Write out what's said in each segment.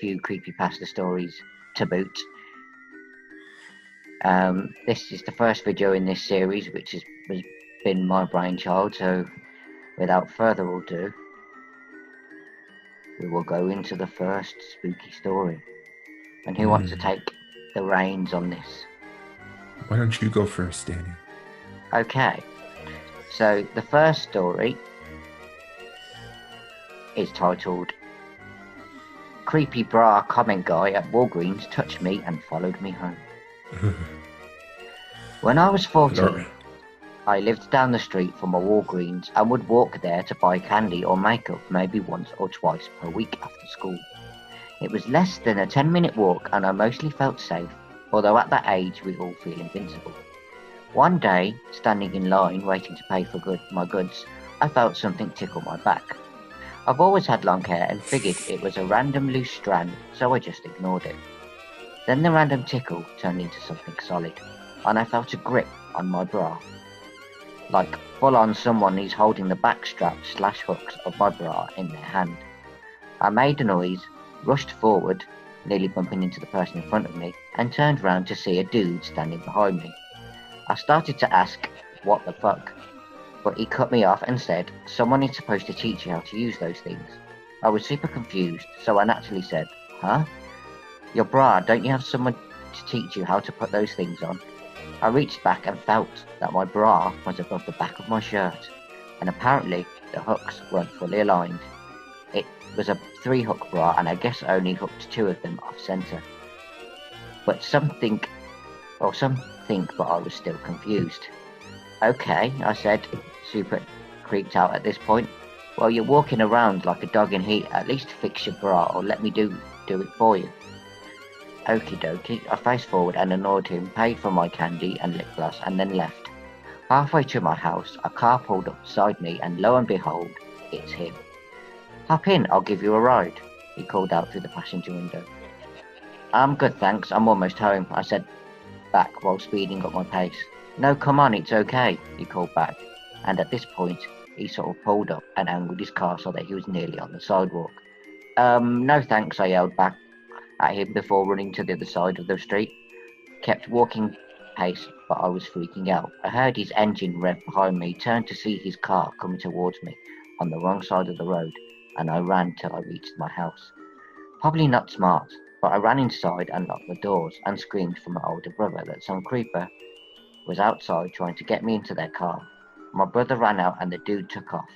few creepypasta stories to boot. This is the first video in this series, which has been my brainchild, so without further ado, we will go into the first spooky story. And who wants to take the reins on this? Why don't you go first, Danny? Okay, so the first story is titled Creepy Bra Comment Guy at Walgreens Touched Me and Followed Me Home. When I was 14, I lived down the street from a Walgreens and would walk there to buy candy or makeup maybe once or twice per week after school. It was less than a 10-minute walk and I mostly felt safe, although at that age we all feel invincible. One day, standing in line waiting to pay for my goods, I felt something tickle my back. I've always had long hair and figured it was a random loose strand, so I just ignored it. Then the random tickle turned into something solid, and I felt a grip on my bra. Like full on someone is holding the back straps/hooks of my bra in their hand. I made a noise, rushed forward, nearly bumping into the person in front of me, and turned round to see a dude standing behind me. I started to ask, what the fuck? But he cut me off and said, someone is supposed to teach you how to use those things. I was super confused, so I naturally said, huh? Your bra, don't you have someone to teach you how to put those things on? I reached back and felt that my bra was above the back of my shirt, and apparently the hooks weren't fully aligned. It was a 3-hook bra, and I guess I only hooked 2 of them off center. But some think, but I was still confused. Okay, I said, super creeped out at this point. Well, you're walking around like a dog in heat, at least fix your bra or let me do it for you. Okie dokie, I faced forward and ignored him, paid for my candy and lip gloss, and then left. Halfway to my house, a car pulled up beside me, and lo and behold, it's him. Hop in, I'll give you a ride, he called out through the passenger window. I'm good, thanks, I'm almost home, I said back while speeding up my pace. No, come on, it's okay, he called back, and at this point, he sort of pulled up and angled his car so that he was nearly on the sidewalk. No thanks, I yelled back at him before running to the other side of the street. Kept walking pace, but I was freaking out. I heard his engine rev behind me, turned to see his car coming towards me on the wrong side of the road, and I ran till I reached my house. Probably not smart, but I ran inside and locked the doors and screamed for my older brother that some creeper was outside trying to get me into their car. My brother ran out and the dude took off.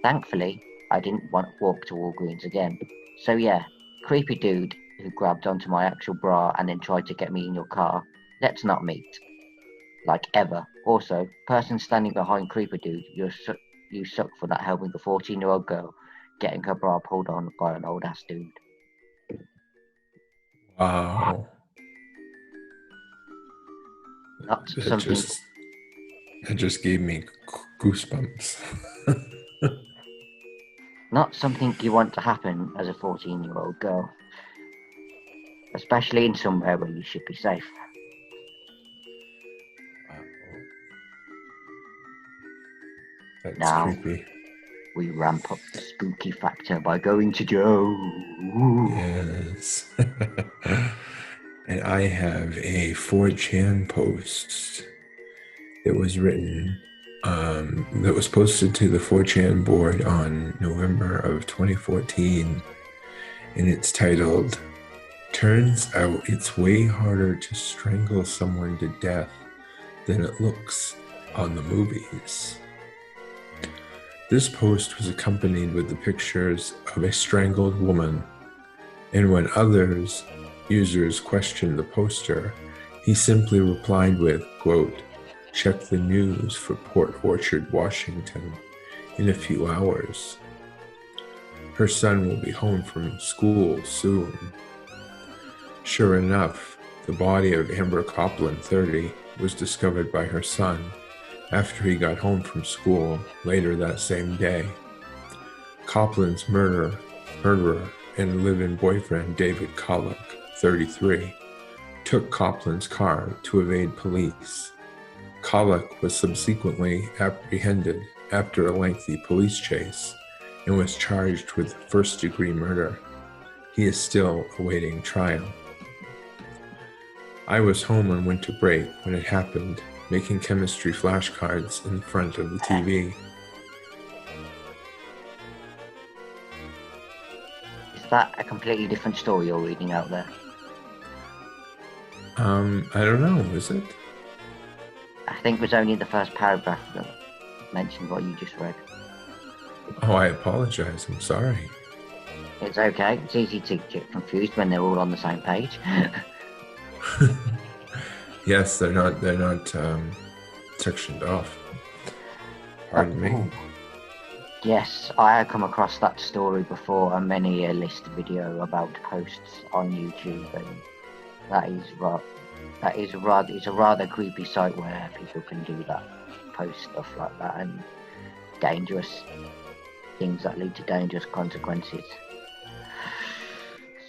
Thankfully, I didn't want to walk to Walgreens again. So yeah, creepy dude who grabbed onto my actual bra and then tried to get me in your car. Let's not meet. Like ever. Also, person standing behind creeper dude, you suck for not helping the 14-year-old girl getting her bra pulled on by an old ass dude. Wow. Not That something. just gave me goosebumps. Not something you want to happen as a 14-year-old girl. Especially in somewhere where you should be safe. That's now, creepy. We ramp up the spooky factor by going to Joe. Yes. And I have a 4chan post that was written, that was posted to the 4chan board on November of 2014. And it's titled, Turns Out It's Way Harder to Strangle Someone to Death Than It Looks on the Movies. This post was accompanied with the pictures of a strangled woman, and when users questioned the poster, he simply replied with, quote, check the news for Port Orchard, Washington in a few hours. Her son will be home from school soon. Sure enough, the body of Amber Copland, 30, was discovered by her son after he got home from school later that same day. Copland's murderer and live-in boyfriend, David Kollick, 33, took Copland's car to evade police. Kollick was subsequently apprehended after a lengthy police chase and was charged with first-degree murder. He is still awaiting trial. I was home on winter break when it happened, making chemistry flashcards in front of the TV. Is that a completely different story you're reading out there? I don't know, is it? I think it was only the first paragraph that mentioned what you just read. Oh, I apologize. I'm sorry. It's okay. It's easy to get confused when they're all on the same page. Yes, they're not sectioned off. Pardon me. Yes, I had come across that story before on many a list video about posts on YouTube, and it's a rather creepy site where people can do that, post stuff like that, and dangerous things that lead to dangerous consequences.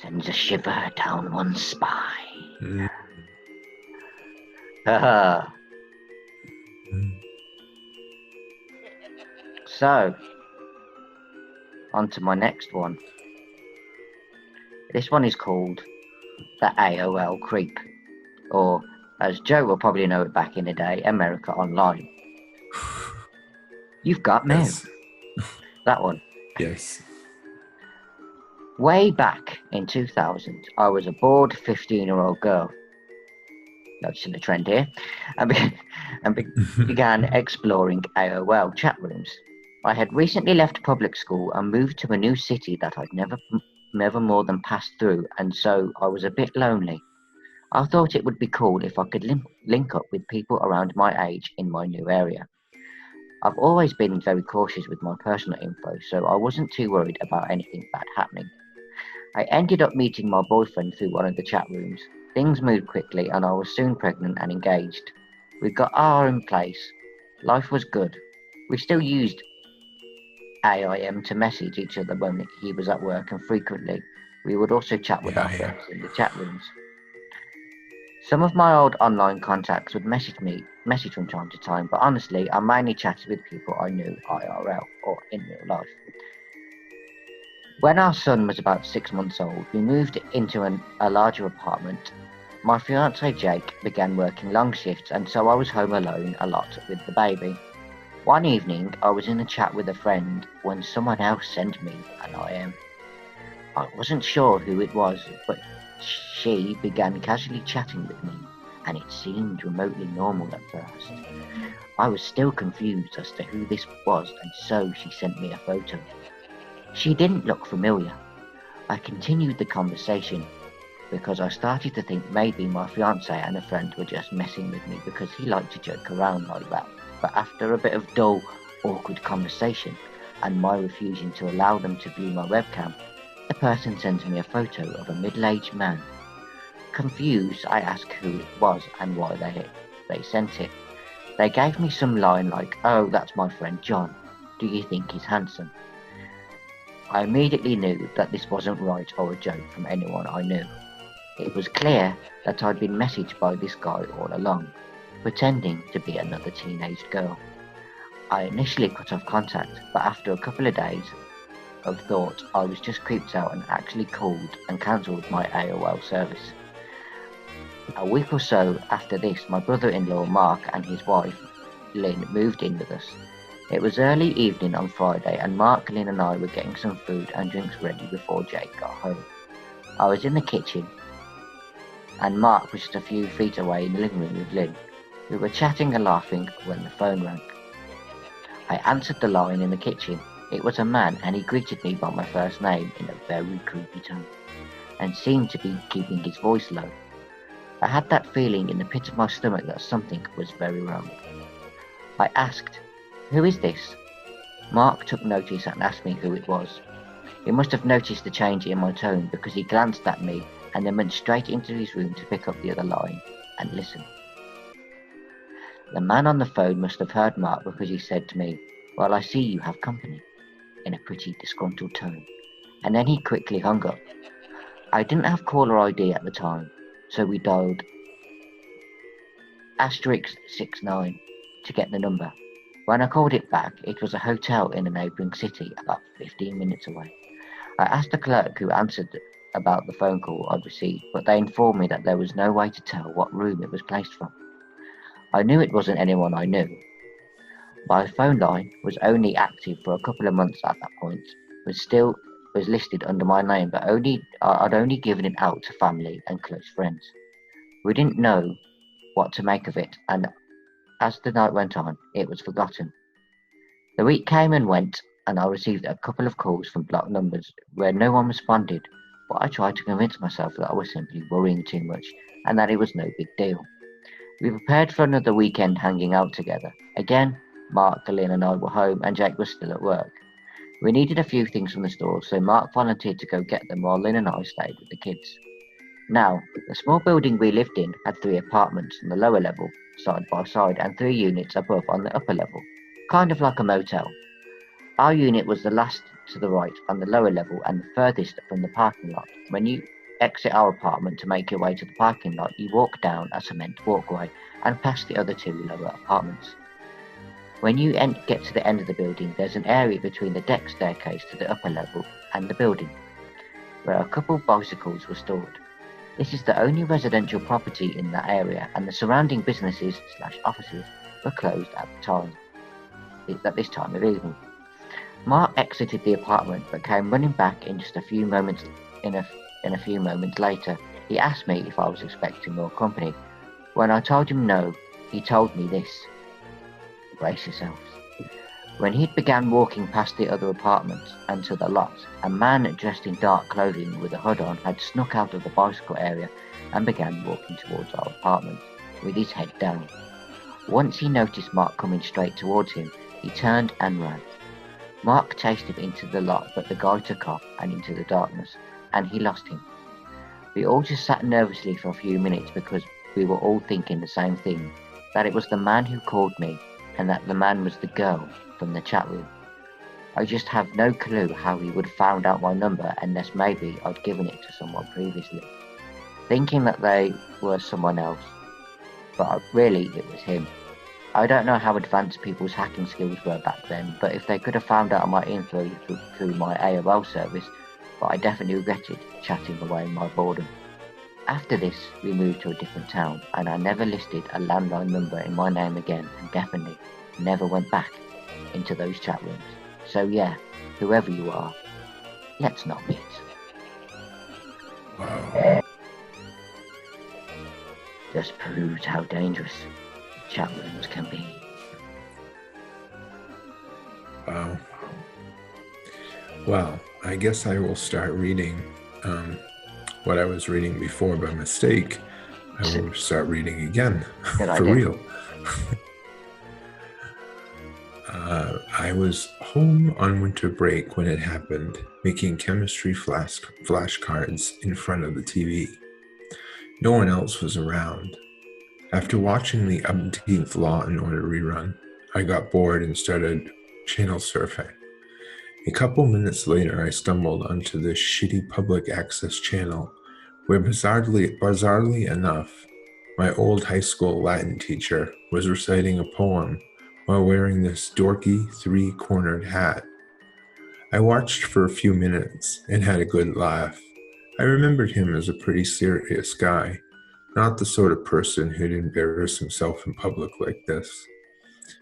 Sends a shiver down one's spine. So, on to my next one. This one is called the Aol Creep, or as Joe will probably know it back in the day, America Online. You've got mail. Yes. That one. Yes. Way back in 2000, I was a bored 15-year-old girl, noticing the trend here, and began exploring AOL chat rooms. I had recently left public school and moved to a new city that I'd never more than passed through, and so I was a bit lonely. I thought it would be cool if I could link up with people around my age in my new area. I've always been very cautious with my personal info, so I wasn't too worried about anything bad happening. I ended up meeting my boyfriend through one of the chat rooms. Things moved quickly and I was soon pregnant and engaged. We got our own place. Life was good. We still used AIM to message each other when he was at work, and frequently we would also chat with our friends in the chat rooms. Some of my old online contacts would message from time to time, but honestly, I mainly chatted with people I knew IRL or in real life. When our son was about 6 months old, we moved into a larger apartment. My fiance Jake began working long shifts, and so I was home alone a lot with the baby. One evening, I was in a chat with a friend when someone else sent me an IM. I wasn't sure who it was, but she began casually chatting with me, and it seemed remotely normal at first. I was still confused as to who this was, and so she sent me a photo. She didn't look familiar. I continued the conversation because I started to think maybe my fiance and a friend were just messing with me because he liked to joke around like that. But after a bit of dull, awkward conversation and my refusing to allow them to view my webcam, the person sent me a photo of a middle-aged man. Confused, I asked who it was and why they sent it. They gave me some line like, "Oh, that's my friend John. Do you think he's handsome?" I immediately knew that this wasn't right or a joke from anyone I knew. It was clear that I'd been messaged by this guy all along, pretending to be another teenage girl. I initially cut off contact, but after a couple of days of thought, I was just creeped out and actually called and cancelled my AOL service. A week or so after this, my brother-in-law Mark and his wife Lynn moved in with us. It was early evening on Friday, and Mark, Lynn and I were getting some food and drinks ready before Jake got home. I was in the kitchen, and Mark was just a few feet away in the living room with Lynn. We were chatting and laughing when the phone rang. I answered the line in the kitchen. It was a man, and he greeted me by my first name in a very creepy tone, and seemed to be keeping his voice low. I had that feeling in the pit of my stomach that something was very wrong. I asked, "Who is this?" Mark took notice and asked me who it was. He must have noticed the change in my tone because he glanced at me and then went straight into his room to pick up the other line and listen. The man on the phone must have heard Mark because he said to me, "Well, I see you have company," in a pretty disgruntled tone, and then he quickly hung up. I didn't have caller ID at the time, so we dialed *69 to get the number. When I called it back, it was a hotel in a neighbouring city about 15 minutes away. I asked the clerk who answered about the phone call I'd received, but they informed me that there was no way to tell what room it was placed from. I knew it wasn't anyone I knew. My phone line was only active for a couple of months at that point, was listed under my name, but I'd only given it out to family and close friends. We didn't know what to make of it, and as the night went on, it was forgotten. The week came and went, and I received a couple of calls from blocked numbers where no one responded, but I tried to convince myself that I was simply worrying too much and that it was no big deal. We prepared for another weekend hanging out together. Again, Mark, Lynn, and I were home, and Jake was still at work. We needed a few things from the store, so Mark volunteered to go get them while Lynn and I stayed with the kids. Now, the small building we lived in had 3 apartments on the lower level, side by side, and 3 units above on the upper level, kind of like a motel. Our unit was the last to the right on the lower level and the furthest from the parking lot. When you exit our apartment to make your way to the parking lot, you walk down a cement walkway and past the other 2 lower apartments. When you get to the end of the building, there's an area between the deck staircase to the upper level and the building, where a couple of bicycles were stored. This is the only residential property in that area, and the surrounding businesses/offices were closed at this time of evening. Mark exited the apartment but came running back in just a few moments. In a few moments later, he asked me if I was expecting more company. When I told him no, he told me this: "Brace yourselves." When he began walking past the other apartments and to the lot, a man dressed in dark clothing with a hood on had snuck out of the bicycle area and began walking towards our apartment, with his head down. Once he noticed Mark coming straight towards him, he turned and ran. Mark chased him into the lot, but the guy took off and into the darkness, and he lost him. We all just sat nervously for a few minutes because we were all thinking the same thing, that it was the man who called me, and that the man was the girl from the chat room. I just have no clue how he would have found out my number unless maybe I'd given it to someone previously, thinking that they were someone else, but really it was him. I don't know how advanced people's hacking skills were back then, but if they could have found out my info through my AOL service, but I definitely regretted chatting away my boredom. After this, we moved to a different town, and I never listed a landline number in my name again, and definitely never went back into those chat rooms. So yeah, whoever you are, let's not meet. Wow. Just proves how dangerous chat rooms can be. Wow. Well, I guess I will start reading what I was reading before by mistake. I will start reading again. For real. I was home on winter break when it happened, making chemistry flashcards in front of the TV. No one else was around. After watching the umpteenth Law and Order rerun, I got bored and started channel surfing. A couple minutes later, I stumbled onto this shitty public access channel where, bizarrely enough, my old high school Latin teacher was reciting a poem while wearing this dorky 3-cornered hat. I watched for a few minutes and had a good laugh. I remembered him as a pretty serious guy, not the sort of person who'd embarrass himself in public like this,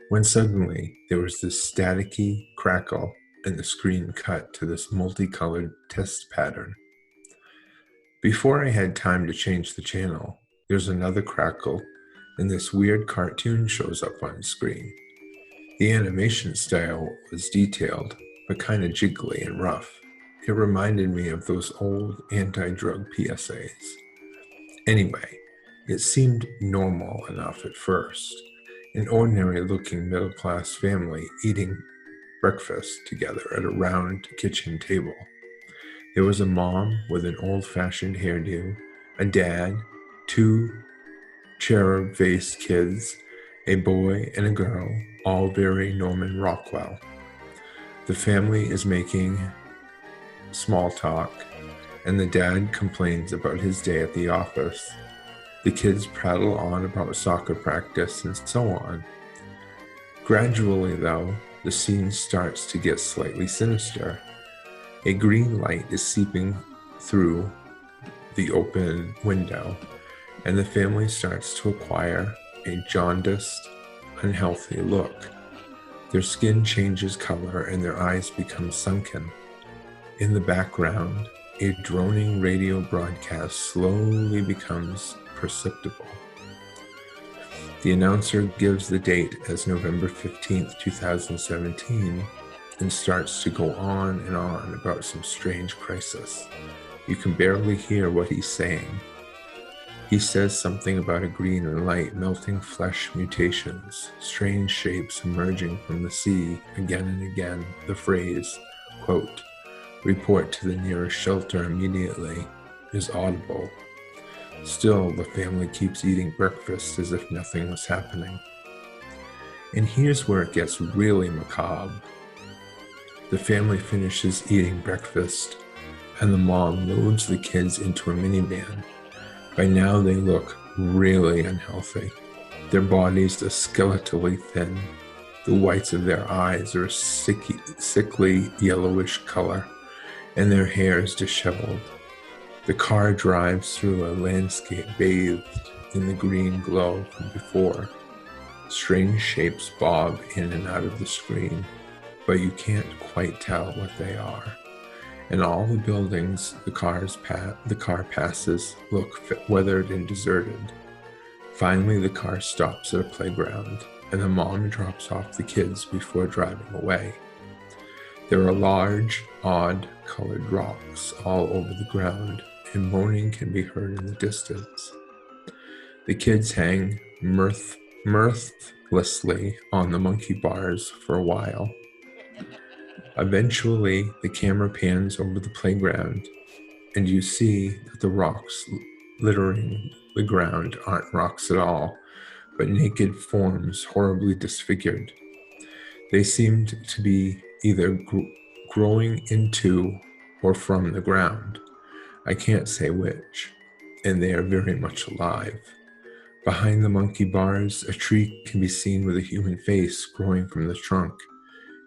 when suddenly there was this staticky crackle and the screen cut to this multicolored test pattern. Before I had time to change the channel, there's another crackle and this weird cartoon shows up on the screen. The animation style was detailed, but kind of jiggly and rough. It reminded me of those old anti-drug PSAs. Anyway, it seemed normal enough at first. An ordinary-looking middle-class family eating breakfast together at a round kitchen table. There was a mom with an old-fashioned hairdo, a dad, 2 cherub-faced kids, a boy and a girl, all very Norman Rockwell. The family is making small talk, and the dad complains about his day at the office. The kids prattle on about soccer practice and so on. Gradually, though, the scene starts to get slightly sinister. A green light is seeping through the open window, and the family starts to acquire a jaundiced, unhealthy look. Their skin changes color and their eyes become sunken. In the background, a droning radio broadcast slowly becomes perceptible. The announcer gives the date as November 15th, 2017, and starts to go on and on about some strange crisis. You can barely hear what he's saying. He says something about a green light, melting flesh mutations, strange shapes emerging from the sea. Again and again, the phrase, quote, "report to the nearest shelter immediately," is audible. Still, the family keeps eating breakfast as if nothing was happening. And here's where it gets really macabre. The family finishes eating breakfast, and the mom loads the kids into a minivan. By now they look really unhealthy. Their bodies are skeletally thin. The whites of their eyes are a sickly yellowish color, and their hair is disheveled. The car drives through a landscape bathed in the green glow from before. Strange shapes bob in and out of the screen, but you can't quite tell what they are. And all the buildings the car passes look weathered and deserted. Finally, the car stops at a playground, and the mom drops off the kids before driving away. There are large, odd-colored rocks all over the ground, and moaning can be heard in the distance. The kids hang mirthlessly on the monkey bars for a while. Eventually, the camera pans over the playground, and you see that the rocks littering the ground aren't rocks at all, but naked forms horribly disfigured. They seemed to be either growing into or from the ground. I can't say which, and they are very much alive. Behind the monkey bars, a tree can be seen with a human face growing from the trunk.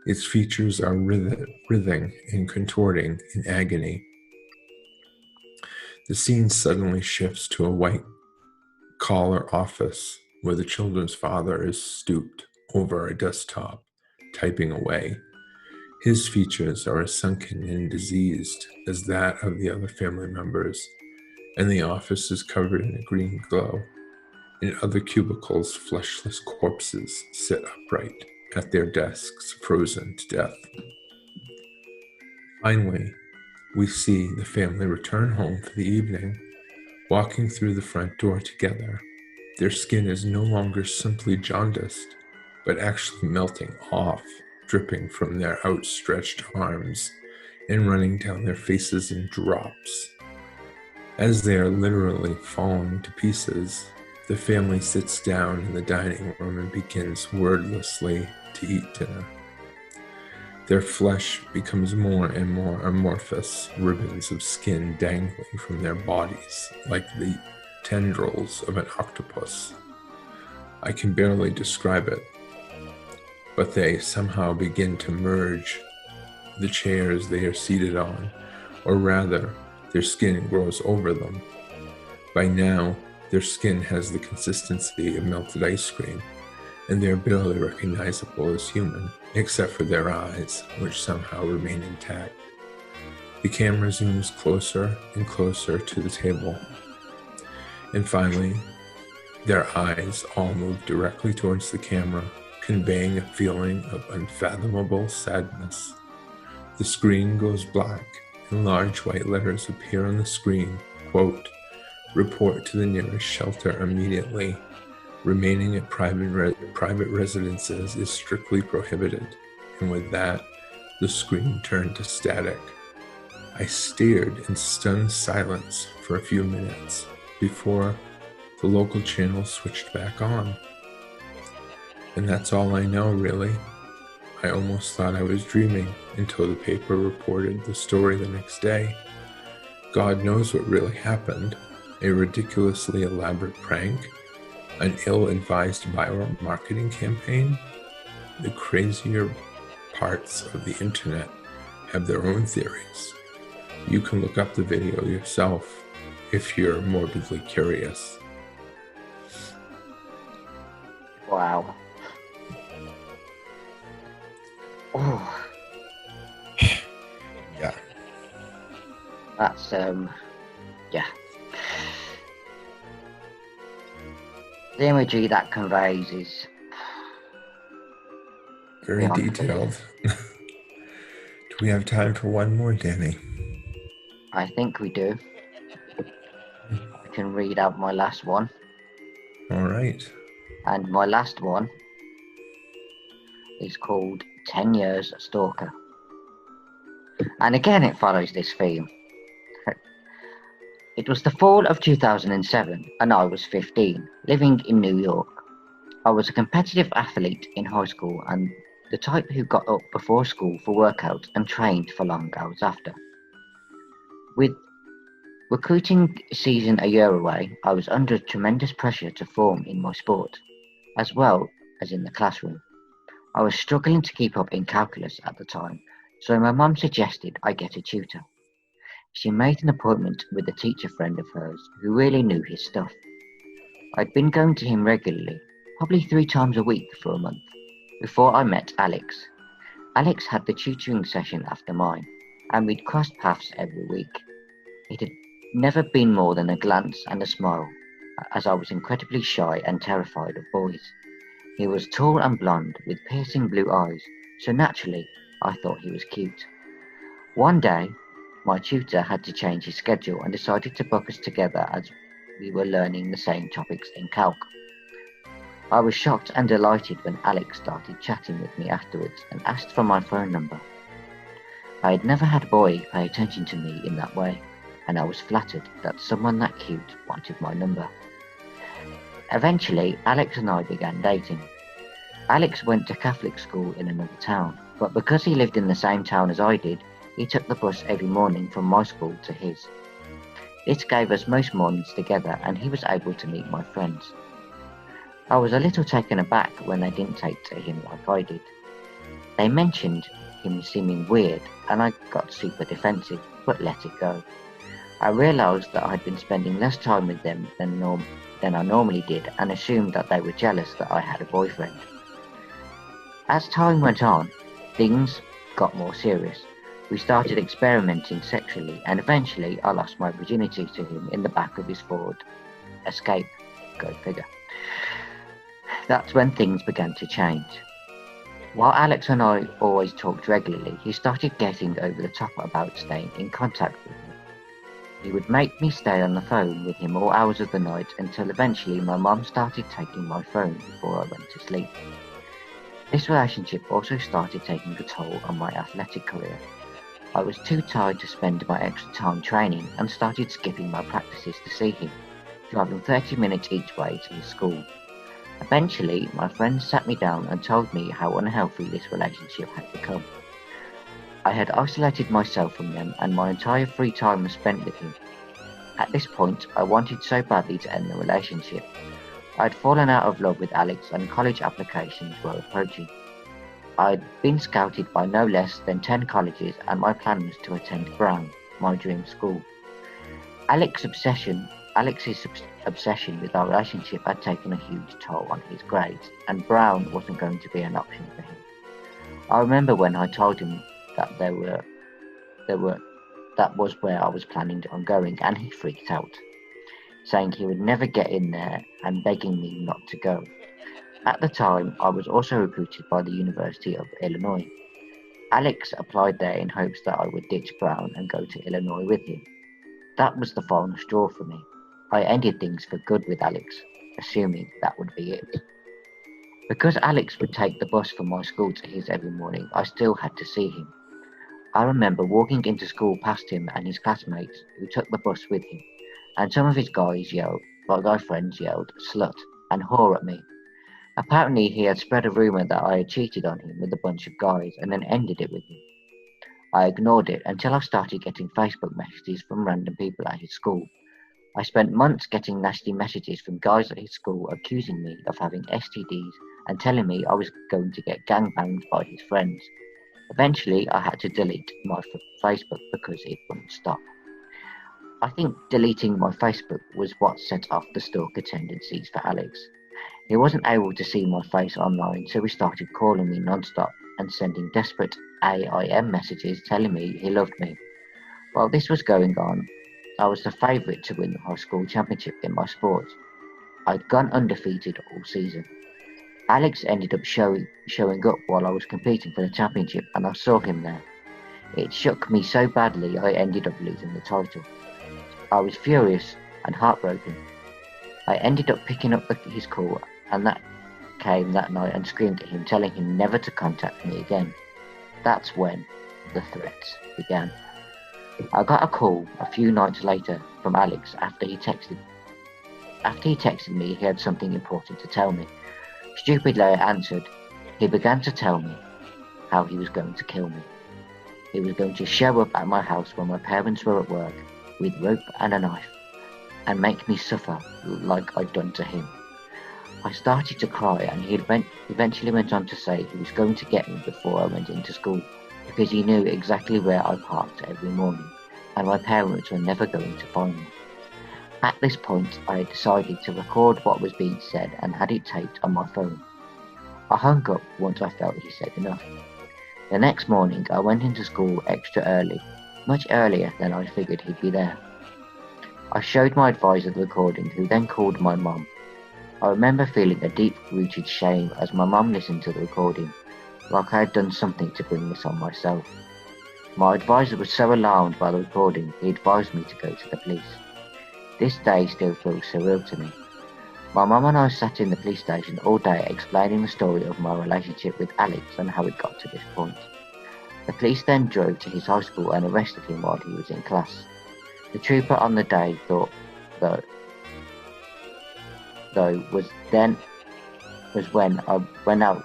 Its features are writhing and contorting in agony. The scene suddenly shifts to a white-collar office where the children's father is stooped over a desktop, typing away. His features are as sunken and diseased as that of the other family members, and the office is covered in a green glow. In other cubicles, fleshless corpses sit upright at their desks, frozen to death. Finally, we see the family return home for the evening, walking through the front door together. Their skin is no longer simply jaundiced, but actually melting off, dripping from their outstretched arms and running down their faces in drops. As they are literally falling to pieces, the family sits down in the dining room and begins wordlessly to eat dinner. Their flesh becomes more and more amorphous, ribbons of skin dangling from their bodies like the tendrils of an octopus. I can barely describe it, but they somehow begin to merge the chairs they are seated on, or rather, their skin grows over them. By now, their skin has the consistency of melted ice cream, and they are barely recognizable as human, except for their eyes, which somehow remain intact. The camera zooms closer and closer to the table, and finally, their eyes all move directly towards the camera, conveying a feeling of unfathomable sadness. The screen goes black, and large white letters appear on the screen, quote, "Report to the nearest shelter immediately. Remaining at private residences is strictly prohibited." And with that, the screen turned to static. I stared in stunned silence for a few minutes before the local channel switched back on. And that's all I know, really. I almost thought I was dreaming until the paper reported the story the next day. God knows what really happened. A ridiculously elaborate prank? An ill-advised viral marketing campaign? The crazier parts of the internet have their own theories. You can look up the video yourself if you're morbidly curious. Wow. Oh, Yeah. that's yeah. The imagery that conveys is Very beyond detailed. Do we have time for one more, Danny? I think we do. I can read out my last one. All right. And my last one is called 10 Years Stalker. And again, it follows this theme. It was the fall of 2007, and I was 15, living in New York. I was a competitive athlete in high school and the type who got up before school for workouts and trained for long hours after. With recruiting season a year away, I was under tremendous pressure to perform in my sport, as well as in the classroom. I was struggling to keep up in calculus at the time, so my mum suggested I get a tutor. She made an appointment with a teacher friend of hers who really knew his stuff. I'd been going to him regularly, probably 3 times a week for a month, before I met Alex. Alex had the tutoring session after mine, and we'd crossed paths every week. It had never been more than a glance and a smile, as I was incredibly shy and terrified of boys. He was tall and blonde, with piercing blue eyes, so naturally I thought he was cute. One day, my tutor had to change his schedule and decided to book us together as we were learning the same topics in calc. I was shocked and delighted when Alex started chatting with me afterwards and asked for my phone number. I had never had a boy pay attention to me in that way, and I was flattered that someone that cute wanted my number. Eventually, Alex and I began dating. Alex went to Catholic school in another town, but because he lived in the same town as I did, he took the bus every morning from my school to his. This gave us most mornings together, and he was able to meet my friends. I was a little taken aback when they didn't take to him like I did. They mentioned him seeming weird, and I got super defensive, but let it go. I realised that I'd been spending less time with them than I normally did, and assumed that they were jealous that I had a boyfriend. As time went on, things got more serious. We started experimenting sexually, and eventually I lost my virginity to him in the back of his Ford Escape. Go figure. That's when things began to change. While Alex and I always talked regularly, he started getting over the top about staying in contact with me. He would make me stay on the phone with him all hours of the night until eventually my mum started taking my phone before I went to sleep. This relationship also started taking a toll on my athletic career. I was too tired to spend my extra time training and started skipping my practices to see him, driving 30 minutes each way to his school. Eventually, my friends sat me down and told me how unhealthy this relationship had become. I had isolated myself from them, and my entire free time was spent with him. At this point, I wanted so badly to end the relationship. I had fallen out of love with Alex, and college applications were approaching. I had been scouted by no less than 10 colleges, and my plan was to attend Brown, my dream school. Alex's obsession with our relationship had taken a huge toll on his grades, and Brown wasn't going to be an option for him. I remember when I told him that that was where I was planning on going, and he freaked out, saying he would never get in there and begging me not to go. At the time, I was also recruited by the University of Illinois. Alex applied there in hopes that I would ditch Brown and go to Illinois with him. That was the final straw for me. I ended things for good with Alex, assuming that would be it. Because Alex would take the bus from my school to his every morning, I still had to see him. I remember walking into school past him and his classmates who took the bus with him, and some of his guy friends yelled, "Slut," and "whore" at me. Apparently he had spread a rumour that I had cheated on him with a bunch of guys and then ended it with him. I ignored it until I started getting Facebook messages from random people at his school. I spent months getting nasty messages from guys at his school accusing me of having STDs and telling me I was going to get gangbanged by his friends. Eventually, I had to delete my Facebook because it wouldn't stop. I think deleting my Facebook was what set off the stalker tendencies for Alex. He wasn't able to see my face online, so he started calling me non-stop and sending desperate AIM messages telling me he loved me. While this was going on, I was the favourite to win the high school championship in my sport. I'd gone undefeated all season. Alex ended up showing up while I was competing for the championship, and I saw him there. It shook me so badly I ended up losing the title. I was furious and heartbroken. I ended up picking up his call, and that came that night and screamed at him, telling him never to contact me again. That's when the threats began. I got a call a few nights later from Alex after he texted me he had something important to tell me. Stupidly I answered. He began to tell me how he was going to kill me. He was going to show up at my house when my parents were at work with rope and a knife and make me suffer like I'd done to him. I started to cry, and he eventually went on to say he was going to get me before I went into school because he knew exactly where I parked every morning and my parents were never going to find me. At this point, I had decided to record what was being said and had it taped on my phone. I hung up once I felt he said enough. The next morning, I went into school extra early, much earlier than I figured he'd be there. I showed my advisor the recording, who then called my mum. I remember feeling a deep-rooted shame as my mum listened to the recording, like I had done something to bring this on myself. My advisor was so alarmed by the recording, he advised me to go to the police. This day still feels surreal to me. My mum and I sat in the police station all day explaining the story of my relationship with Alex and how it got to this point. The police then drove to his high school and arrested him while he was in class. The trooper on the day though was when I went out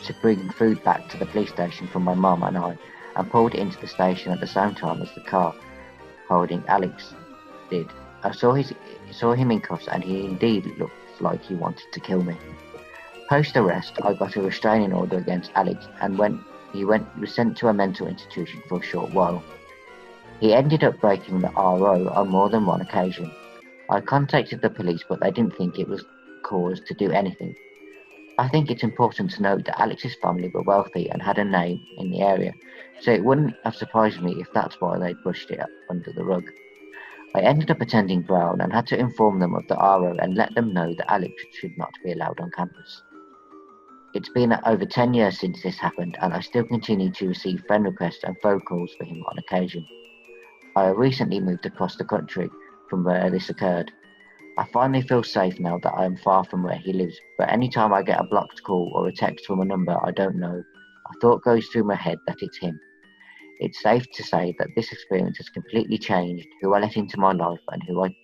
to bring food back to the police station for my mum and I, and pulled into the station at the same time as the car holding Alex did. I saw him in cuffs, and he indeed looked like he wanted to kill me. Post-arrest, I got a restraining order against Alex, and was sent to a mental institution for a short while. He ended up breaking the RO on more than one occasion. I contacted the police, but they didn't think it was cause to do anything. I think it's important to note that Alex's family were wealthy and had a name in the area, so it wouldn't have surprised me if that's why they brushed it under the rug. I ended up attending Brown and had to inform them of the RO and let them know that Alex should not be allowed on campus. It's been over 10 years since this happened, and I still continue to receive friend requests and phone calls for him on occasion. I recently moved across the country from where this occurred. I finally feel safe now that I am far from where he lives, but anytime I get a blocked call or a text from a number I don't know, a thought goes through my head that it's him. It's safe to say that this experience has completely changed who I let into my life and who I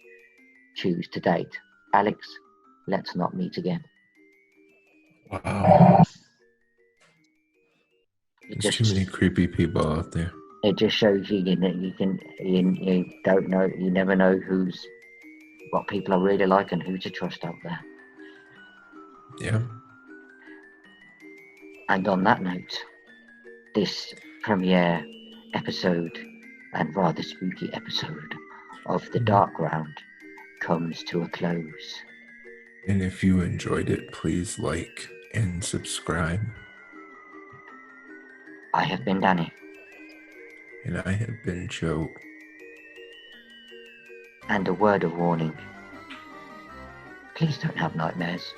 choose to date. Alex, let's not meet again. Wow. There's too many creepy people out there. It just shows you don't know, you never know what people are really like and who to trust out there. Yeah. And on that note, this premiere episode and rather spooky episode of The Dark Round comes to a close. And if you enjoyed it, please like and subscribe. I have been Danny. And I have been Joe. And a word of warning. Please don't have nightmares.